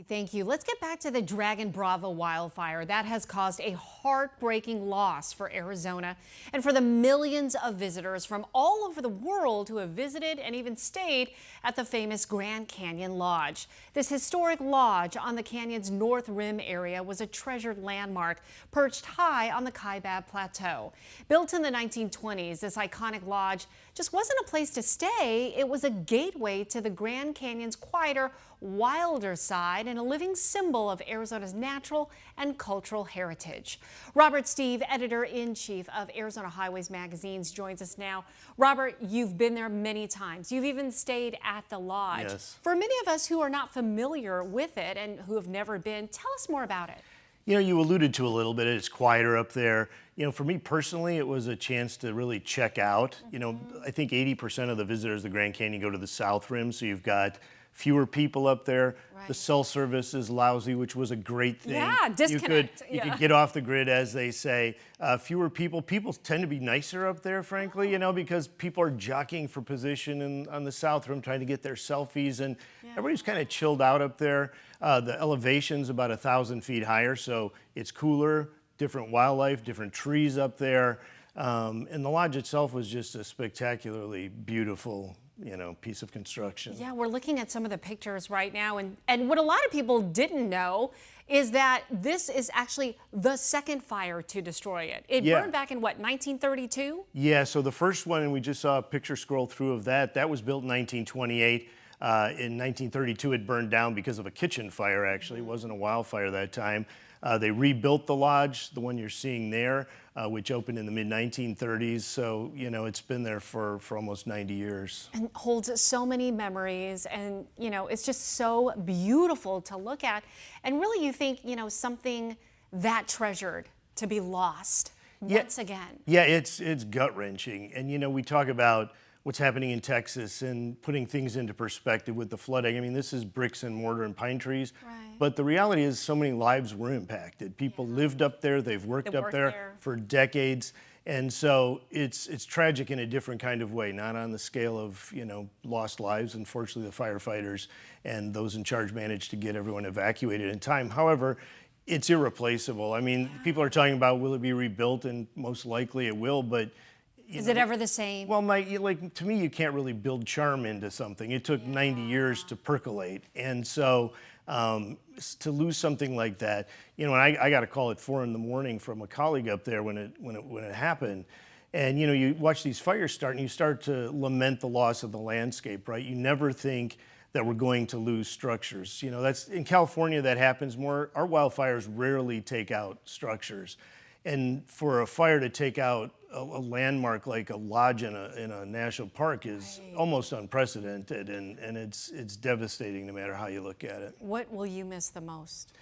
Thank you. Let's get back to the Dragon Bravo wildfire. That has caused a heartbreaking loss for Arizona and for the millions of visitors from all over the world who have visited and even stayed at the famous Grand Canyon Lodge. This historic lodge on the canyon's North Rim area was a treasured landmark perched high on the Kaibab Plateau. Built in the 1920s, this iconic lodge just wasn't a place to stay. It was a gateway to the Grand Canyon's quieter, wilder side and a living symbol of Arizona's natural and cultural heritage. Robert Stieve, editor-in-chief of Arizona Highways Magazines, joins us now. Robert, you've been there many times. You've even stayed at the lodge. Yes. For many of us who are not familiar with it and who have never been, tell us more about it. You know, you alluded to a little bit, it's quieter up there. You know, for me personally, it was a chance to really check out. You know, I think 80% of the visitors to the Grand Canyon go to the South Rim, so you've got fewer people up there. Right. The cell service is lousy, which was a great thing. Yeah, disconnect. You could get off the grid, as they say. Fewer people. People tend to be nicer up there, frankly, you know, because people are jockeying for position on the South Rim, trying to get their selfies, and everybody's kind of chilled out up there. The elevation's about 1,000 feet higher, so it's cooler, different wildlife, different trees up there. And the lodge itself was just a spectacularly beautiful, you know, piece of construction. Yeah, we're looking at some of the pictures right now, and what a lot of people didn't know is that this is actually the second fire to destroy it. It burned back in what, 1932? Yeah, so the first one, and we just saw a picture scroll through of that was built in 1928. In 1932, it burned down because of a kitchen fire, actually. It wasn't a wildfire that time. They rebuilt the lodge, the one you're seeing there, which opened in the mid-1930s. So, you know, it's been there for almost 90 years. And holds so many memories, and, you know, it's just so beautiful to look at. And really, you think, you know, something that treasured to be lost once again. Yeah, it's gut-wrenching. And, you know, we talk about what's happening in Texas and putting things into perspective with the flooding. I mean, this is bricks and mortar and pine trees. Right. But the reality is so many lives were impacted. People lived up there, they've worked up there for decades. And so it's tragic in a different kind of way, not on the scale of, you know, lost lives. Unfortunately, the firefighters and those in charge managed to get everyone evacuated in time. However, it's irreplaceable. I mean, people are talking about, will it be rebuilt? And most likely it will, but is it ever the same? Well, to me, you can't really build charm into something. It took 90 years to percolate. And so to lose something like that, you know, and I got a call at 4 in the morning from a colleague up there when it happened. And, you know, you watch these fires start and you start to lament the loss of the landscape, right? You never think that we're going to lose structures. You know, that's in California, that happens more. Our wildfires rarely take out structures. And for a fire to take out a landmark like a lodge in a national park is almost unprecedented, and it's devastating no matter how you look at it. What will you miss the most?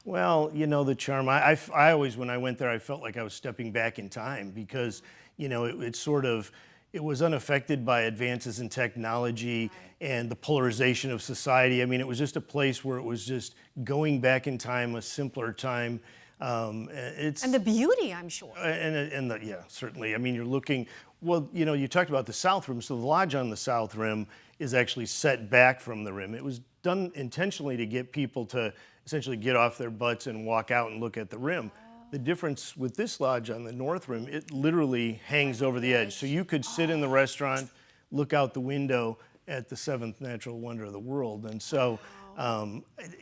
Well, you know, the charm. I always, when I went there, I felt like I was stepping back in time because, you know, it was unaffected by advances in technology and the polarization of society. I mean, it was just a place where it was just going back in time, a simpler time. And the beauty, I'm sure. Yeah, certainly. I mean, you're looking, well, you know, you talked about the South Rim. So the lodge on the South Rim is actually set back from the rim. It was done intentionally to get people to essentially get off their butts and walk out and look at the rim. The difference with this lodge on the North Rim, it literally hangs over the edge. So you could sit in the restaurant, look out the window at the seventh natural wonder of the world. And so,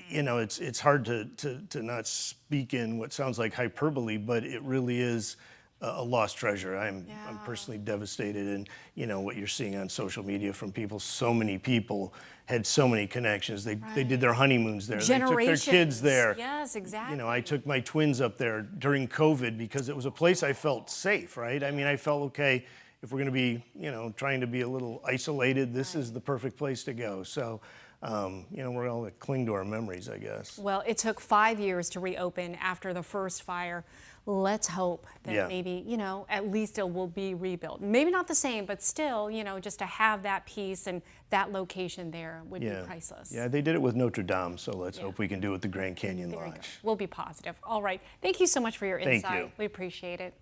you know, it's hard to not speak in what sounds like hyperbole, but it really is a lost treasure. I'm personally devastated, and you know what you're seeing on social media from people. So many people had so many connections. They did their honeymoons there. They took their kids there. Yes, exactly. You know, I took my twins up there during COVID because it was a place I felt safe, right? I mean, I felt, okay, if we're going to be, you know, trying to be a little isolated, this is the perfect place to go. So, you know, we're all going to cling to our memories, I guess. Well, it took 5 years to reopen after the first fire. Let's hope that maybe, you know, at least it will be rebuilt. Maybe not the same, but still, you know, just to have that piece and that location there would be priceless. Yeah, they did it with Notre Dame, so let's hope we can do it with the Grand Canyon Lodge. We'll be positive. All right. Thank you so much for your insight. Thank you. We appreciate it.